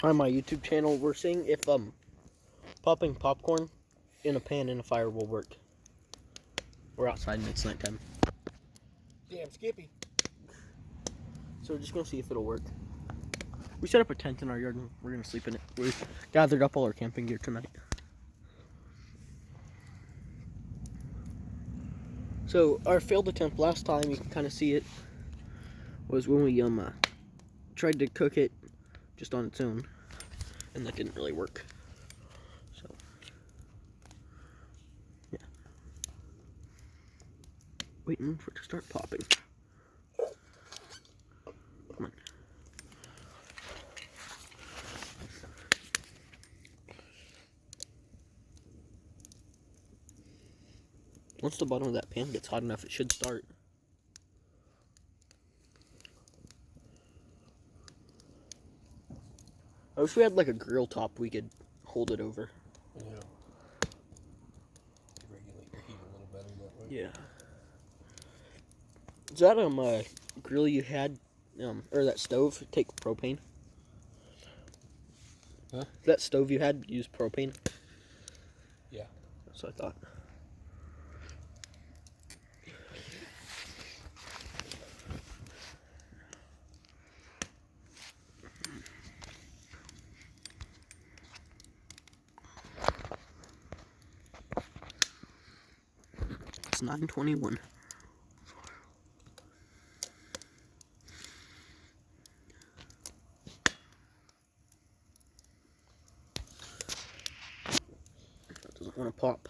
On my YouTube channel, we're seeing if popping popcorn in a pan in a fire will work. We're outside and it's nighttime. Damn, Skippy. So we're just gonna see if it'll work. We set up a tent in our yard and we're gonna sleep in it. We gathered up all our camping gear tonight. So our failed attempt last time, you can kind of see it, was when we tried to cook it just on its own, and that didn't really work. So yeah, waiting for it to start popping. Come on. Once the bottom of that pan gets hot enough, it should start. I wish we had like a grill top we could hold it over. Yeah. Regulate the heat a little better that way. Yeah. Is that grill you had, or that stove take propane? Huh? That stove you had use propane? Yeah. That's what I thought. It's 9:21. That doesn't want to pop.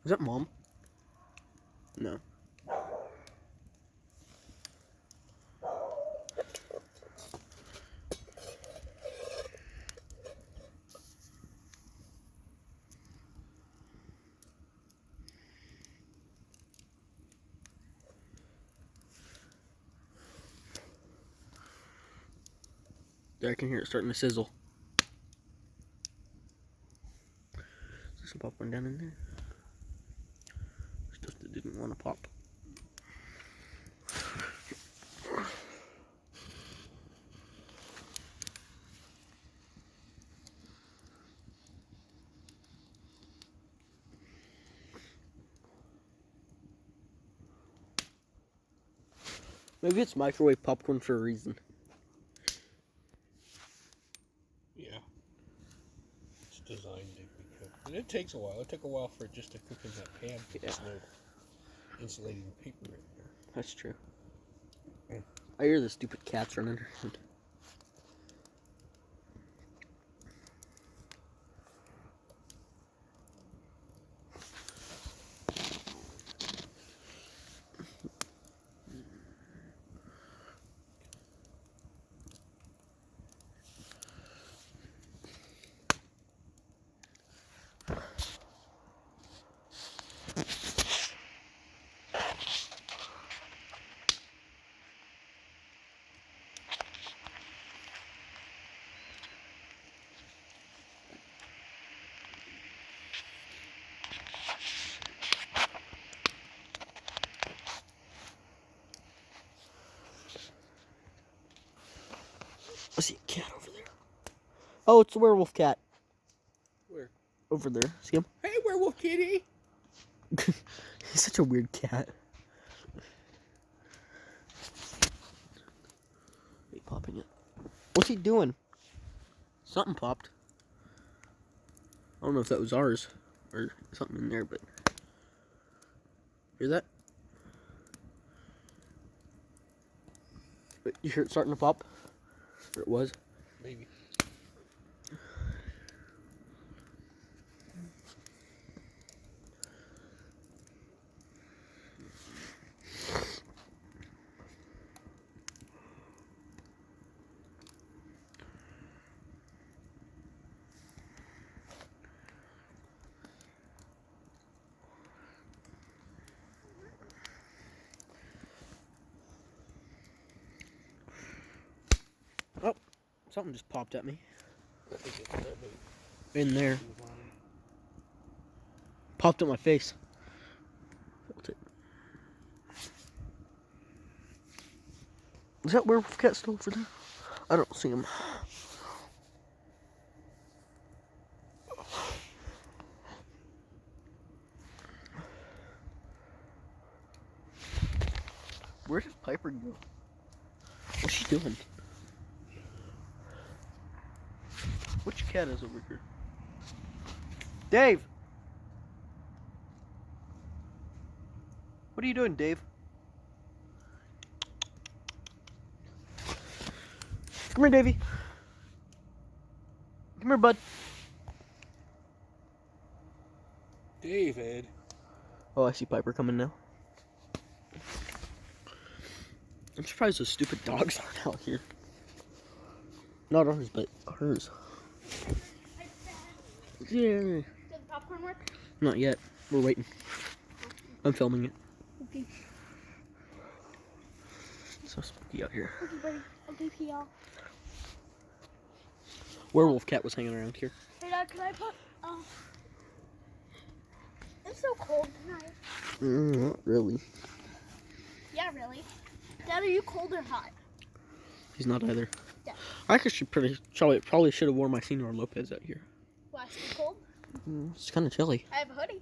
Is that Mom? No. There, I can hear it starting to sizzle. Is there some popcorn down in there? Stuff that didn't want to pop. Maybe it's microwave popcorn for a reason. Yeah. It's designed to be cooked. And it takes a while. It took a while for it just to cook in that pan. Yeah. There's no insulating paper in there. That's true. Yeah. I hear the stupid cats running around. I see a cat over there. Oh, it's the werewolf cat. Where? Over there. See him? Hey, werewolf kitty! He's such a weird cat. He popping it. What's he doing? Something popped. I don't know if that was ours or something in there, but hear that? Wait, you hear it starting to pop? Or it was? Maybe. Oh, something just popped at me. I think it's that big. In there. Popped at my face. Felt it. Is that werewolf cat still over there? I don't see him. Where did Piper go? What's she doing? Which cat is over here? Dave! What are you doing, Dave? Come here, Davey. Come here, bud. David. Oh, I see Piper coming now. I'm surprised those stupid dogs aren't out here. Not ours, but hers. Yeah. Does the popcorn work? Not yet. We're waiting. I'm filming it. Okay. It's so spooky out here. Okay, buddy. Okay, pee y'all. Werewolf cat was hanging around here. Hey, Dad, can I put, it's so cold tonight. Not really. Yeah, really. Dad, are you cold or hot? He's not either. Yeah. I actually probably should have worn my Senor Lopez out here. Why, is it cold? It's kind of chilly. I have a hoodie.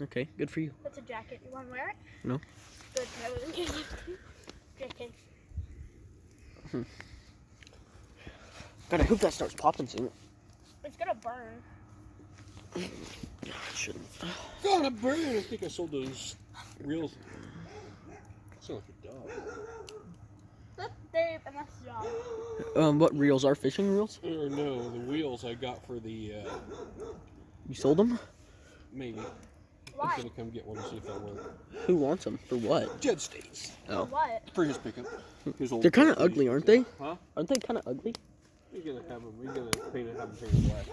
Okay, good for you. That's a jacket. You want to wear it? No. Good. I wasn't kidding. JK. God, I hope that starts popping soon. It's gonna burn. It shouldn't. God, a bird. I think I sold those reels. Sound like a dog. That's Dave, and that's John. What reels are fishing reels? Or no, the wheels I got for the, You sold them? maybe. Why? I'm gonna come get one and see if they'll work. Who wants them? For what? Jed States. Oh. What? For his pickup. His old They're kind of pickup. ugly, aren't they? Huh? Aren't they kind of ugly? He's gonna have them. He's gonna have them painted black.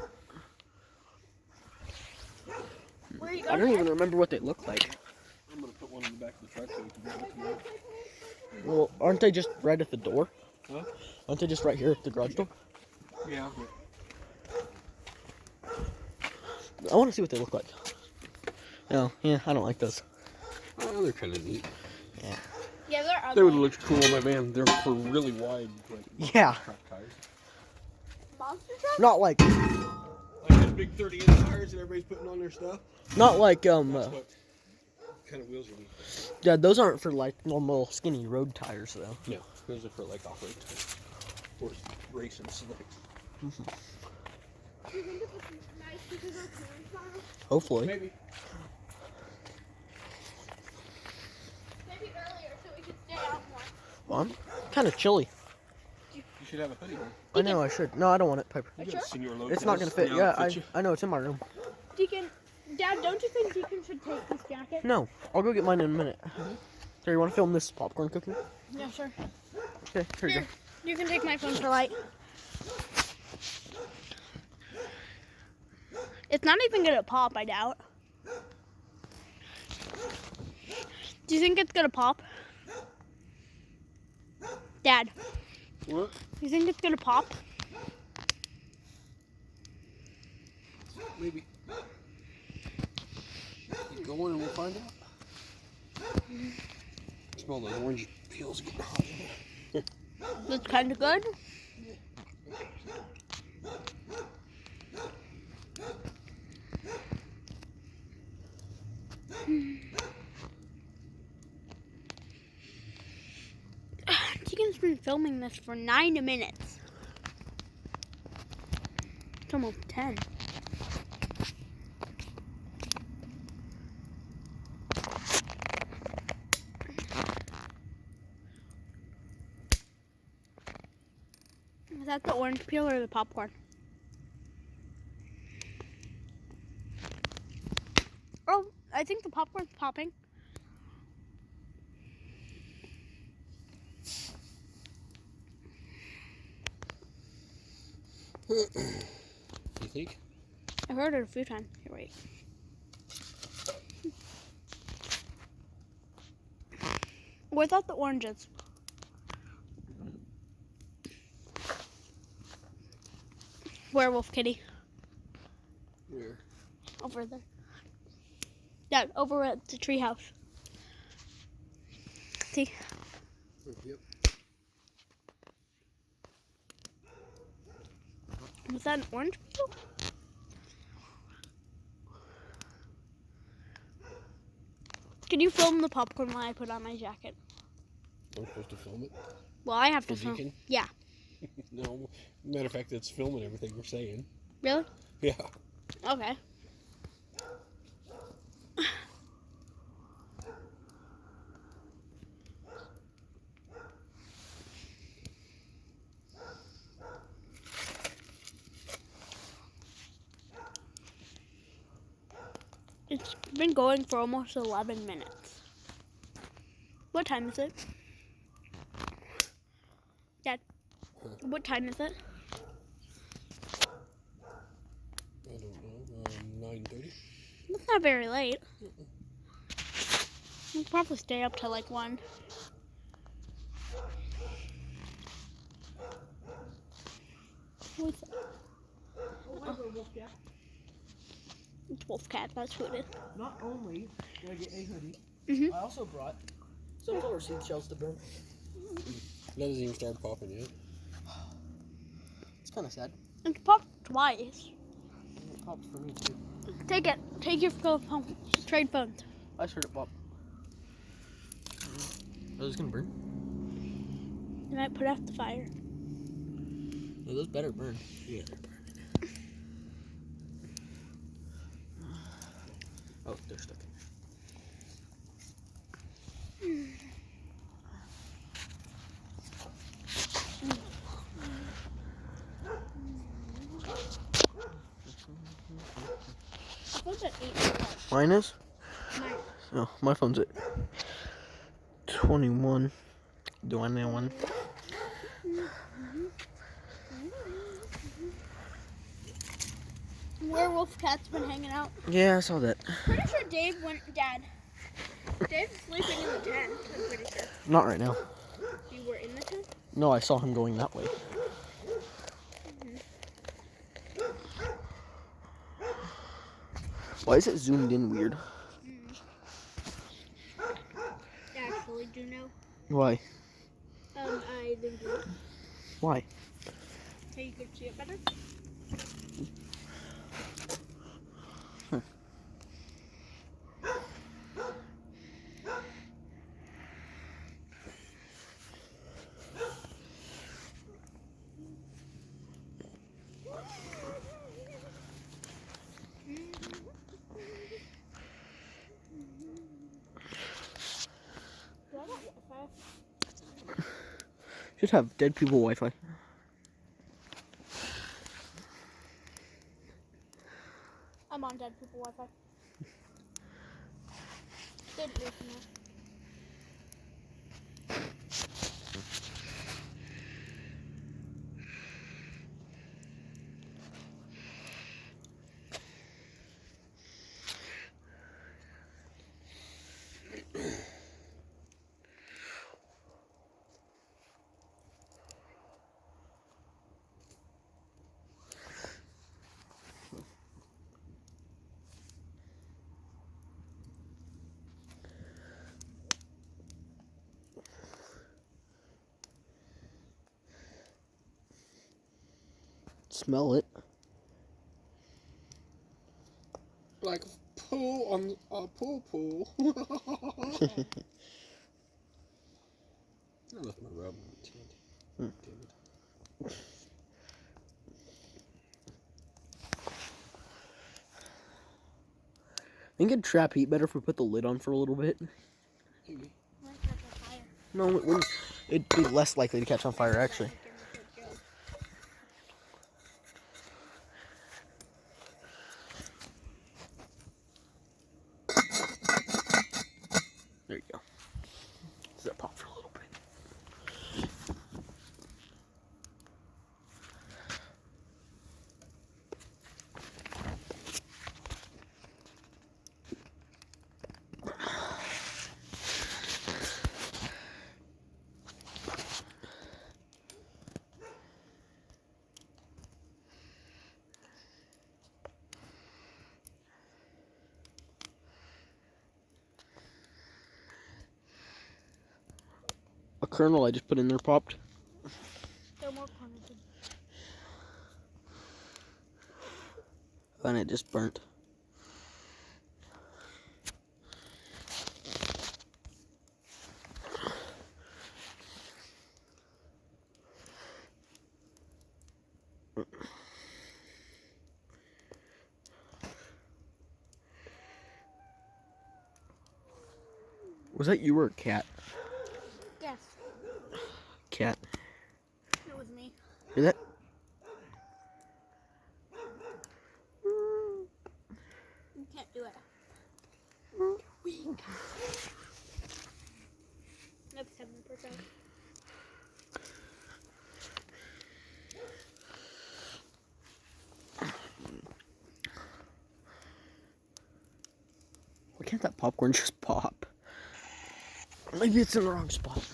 Where are you I going? don't even remember what they look like. I'm gonna put one in the back of the truck so we can get it tomorrow. Well, aren't they just right at the door? Huh? Aren't they just right here at the garage door? Yeah. I want to see what they look like. Oh, yeah, I don't like those. Oh, they're kind of neat. Yeah, they're ugly. They would look cool on my van. They're for really wide, like, Yeah, truck tires. Monster truck? not like, Like those big 30-inch tires that everybody's putting on their stuff. not like, That's what kind of wheels you need. yeah, those aren't for like normal skinny road tires though. No, those are for like off-road tires. Or racing slicks. Do you think it's nice because our parents are? Hopefully. Maybe. Maybe earlier so we could stay out more. Well, I'm kind of chilly. You should have a hoodie on. I know I should. No, I don't want it, Piper. Are you You got sure? a Senor Lopez. It's not gonna fit. You know, Yeah, it fits you. I know it's in my room. Deacon, Dad, don't you think Deacon should take this jacket? No, I'll go get mine in a minute. Here, you want to film this popcorn cooking? Yeah, sure. Okay, here you Here, you can take my phone for light. It's not even gonna pop, I doubt. Do you think it's gonna pop? Dad, What? you think it's gonna pop? Maybe. Keep going and we'll find out. Smell those orange peels getting hot. That's kind of good. Deacon's been filming this for 9 minutes. It's almost 10. Is that the orange peel or the popcorn? Oh, I think the popcorn's popping. You think? I've heard it a few times. Here, wait. Without the oranges. Werewolf kitty. Where? Over there. Yeah, over at the treehouse. See? Yep. Was that an orange peel? Can you film the popcorn while I put on my jacket? I'm supposed to film it? Well, I have For to film. Deacon? Yeah. No. Matter of fact, it's filming everything we're saying. Really? Yeah. Okay. It's been going for almost 11 minutes. What time is it? Dad, what time is it? I don't know. 9:30? It's not very late. We'll probably stay up till like 1. What's that? It's Wolfcat, that's who it is. Not only did I get a hoodie, Mhm. I also brought sunflower seed shells to burn. That doesn't even start popping yet. It's kind of sad. It's popped twice. It popped for me too. Take it. Take your phone home. Trade phones. I just heard it pop. Are those gonna burn? You might put out the fire. No, those better burn. Yeah, they're burning. Oh, they're stuck in What's at 8? Mine is? Mine. Oh, my phone's at 21. Do I know one? Werewolf cat's been hanging out. Yeah, I saw that. Pretty sure Dave went. Dad. Dave's sleeping in the tent. I'm pretty sure. Not right now. You were in the tent. No, I saw him going that way. Why is it zoomed in weird? Actually, do know. Why? I think Why? so you could see it better. Should have dead people Wi-Fi. I'm on dead people Wi-Fi. Didn't listen to it. Smell it. Like poo on a pool. I left my rub in the tent. Damn it. I think it'd trap heat better if we put the lid on for a little bit. Maybe. Might catch on fire. No, it wouldn't. It'd be less likely to catch on fire, actually. There you go. Does that pop for a little bit? A kernel I just put in there popped. There are more corners. and it just burnt. Was that you or a cat? Yes, Cat. it was me. Hear that? You can't do it. Weak. That's 7%. Why can't that popcorn just pop? Maybe it's in the wrong spot.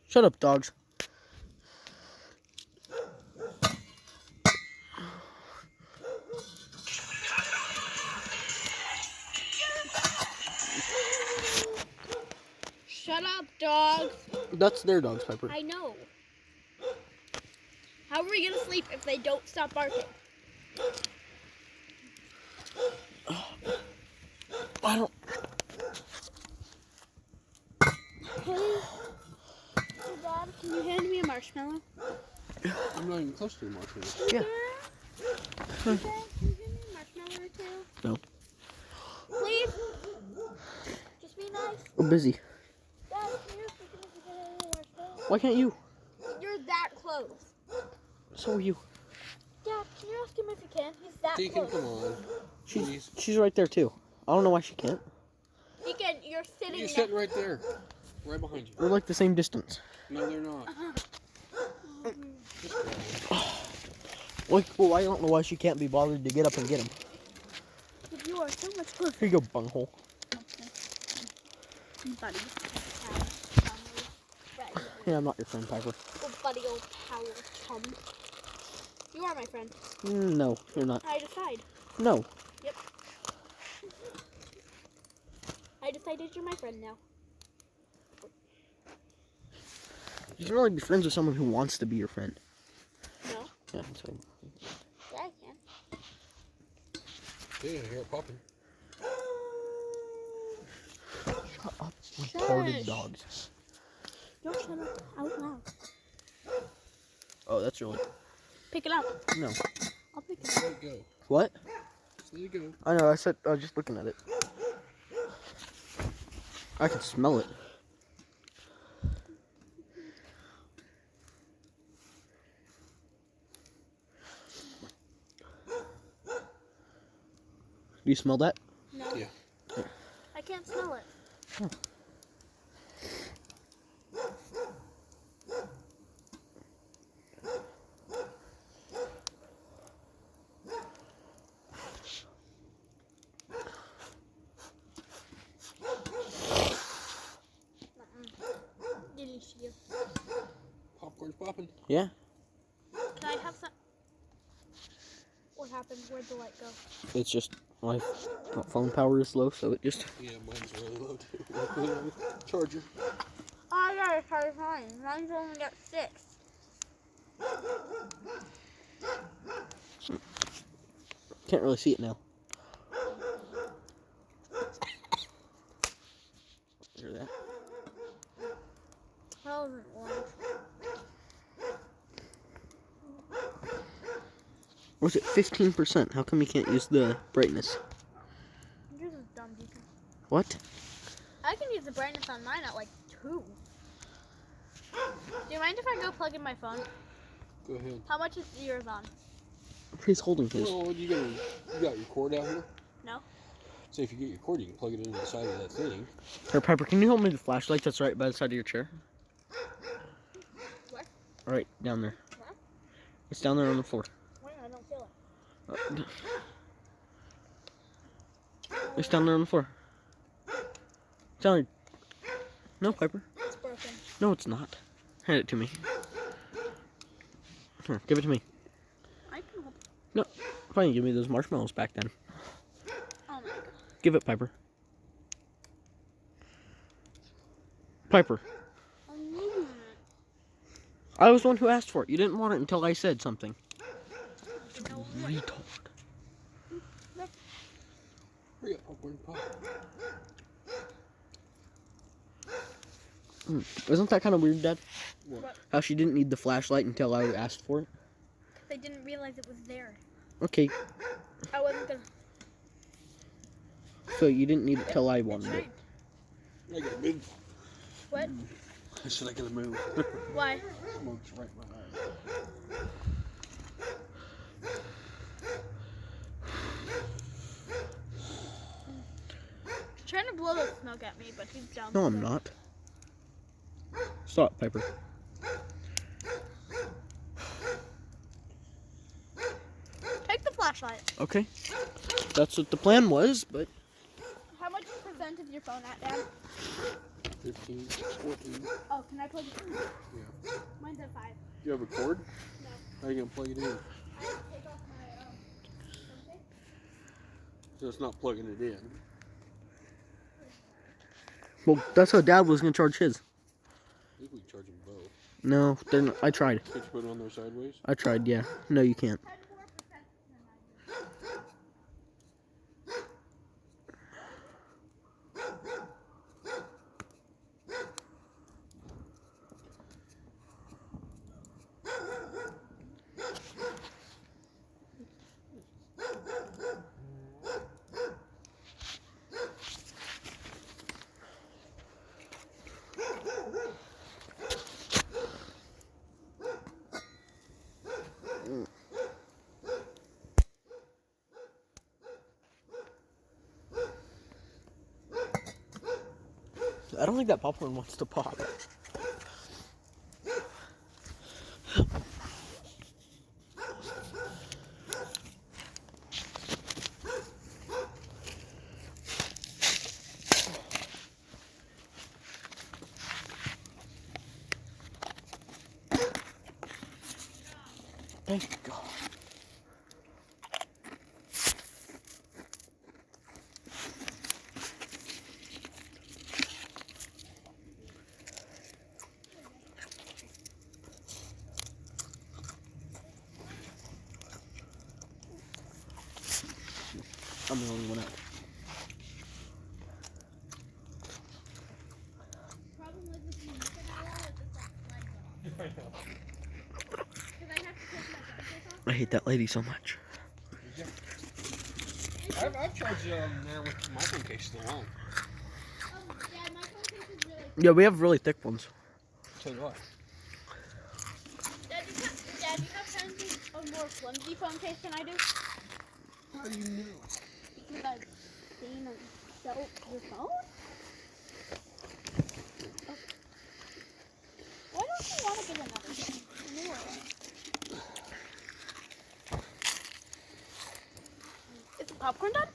Shut up, dogs. Shut up, dogs. That's their dogs, Piper. I know. How are we gonna sleep if they don't stop barking? I don't. Hey, Dad, can you hand me a marshmallow? I'm not even close to the marshmallow. Yeah. Can you hand me a marshmallow or two? No. Please? Just be nice. I'm busy. Dad, can you ask him if you can hand me a marshmallow? Why can't you? You're that close. So are you. Dad, can you ask him if you can? He's that Deacon, close. come on. Jeez. She's right there too. I don't know why she can't. Deacon, you're sitting You're next- sitting right there. Right behind you. We're like the same distance. No, they're not. Well, I don't know why she can't be bothered to get up and get him. But you are so much closer. Here you go, bunghole. Buddy. Yeah, I'm not your friend, Piper. Oh, buddy, old pal, chum. You are my friend. No, you're not. I decide. No. Yep. I decided you're my friend now. You can only be friends with someone who wants to be your friend. No? Yeah, that's right. Yeah, I can. Yeah, I hear it popping. Shut up, retarded Shush. dogs. Don't shut up out loud. Oh, that's really... Pick it up. No. I'll pick it Just up. let it go. What? Just let it go. I know, I was just looking at it. I can smell it. Do you smell that? No. Yeah. I can't smell it. Delicious. Popcorn's popping. Yeah. Can I have some? What happened? Where'd the light go? It's just my phone power is low, so it just... Yeah, mine's really low too. Charger. I gotta try mine. Mine's only got 6. Can't really see it now. Hear that? That wasn't one. Was it 15%? How come you can't use the brightness? Yours is dumb, Deacon. What? I can use the brightness on mine at like 2. Do you mind if I go plug in my phone? Go ahead. How much is yours on? He's holding his. Well, you got your cord out here? No. So if you get your cord, you can plug it into the side of that thing. Here, Piper, can you hold me the flashlight that's right by the side of your chair? Where? Right, down there. Where? It's down there on the floor. Where? I don't feel it. It's down there on the floor. It's down there. No, Piper. It's broken. No, it's not. Hand it to me. Here, give it to me. I can hold. No, fine, give me those marshmallows back then. Oh my god. Give it, Piper. Piper. I'm moving. I was the one who asked for it. You didn't want it until I said something. No. Retard. Hurry up, popcorn pop. Isn't that kind of weird, Dad? What? How she didn't need the flashlight until I asked for it? They didn't realize it was there. Okay, I wasn't gonna. so you didn't need it till I It's wanted it. fine. I gotta move. What? I said I gotta move. Why? Smoke's right behind. He's trying to blow the smoke at me, but he's down. No, I'm not. Stop, Piper. Take the flashlight. Okay. That's what the plan was, but How much percent is your phone at, Dad? 15, 14. Oh, can I plug it in? Yeah. Mine's at 5. You have a cord? No. How are you gonna plug it in? I have to take off my something. So it's not plugging it in. well, that's how Dad was gonna charge his. I think we charge them both. No, they're not. I tried. Can't you put it on there sideways? I tried. Yeah. No, you can't. 10 more percent than I do. I don't think that popcorn wants to pop. Thank God. I'm the only one out. Problem with this music and all is it's like lights off. Because I have to take my glasses off. I hate that lady so much. I've charged it on there with my phone case still on. Oh, Dad, my phone case is really. Yeah, we have really thick ones. Tell you what. Dad, you have kind of a more flimsy phone case than I do. How do you know? Because I've seen and felt your phone. Oh. Why don't you want to get another one? A newer one. Is the popcorn done?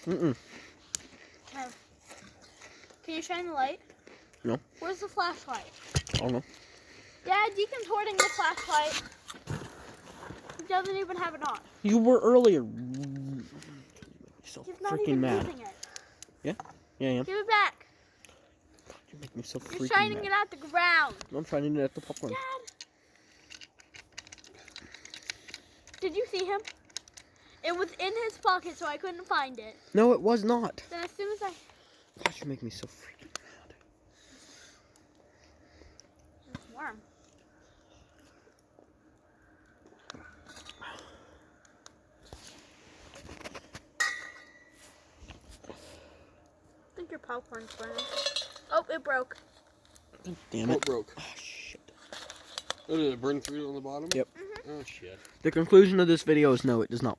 Mm-mm. Can you shine the light? No. Where's the flashlight? I don't know. Dad, Deacon's hoarding the flashlight. He doesn't even have it on. You were earlier. So He's not freaking even mad. using it. Yeah, I am. Give it back. You make me so You're freaking shining mad. it at the ground. I'm shining it at the popcorn. Dad. Did you see him? It was in his pocket, so I couldn't find it. No, it was not. Then as soon as I... Gosh, you make me so freaking mad. It's warm. I think your popcorn's burning. Oh, it broke. Damn What it. broke? Oh, shit. Oh, did it burn through on the bottom? Yep. Oh, shit. The conclusion of this video is no, it does not work.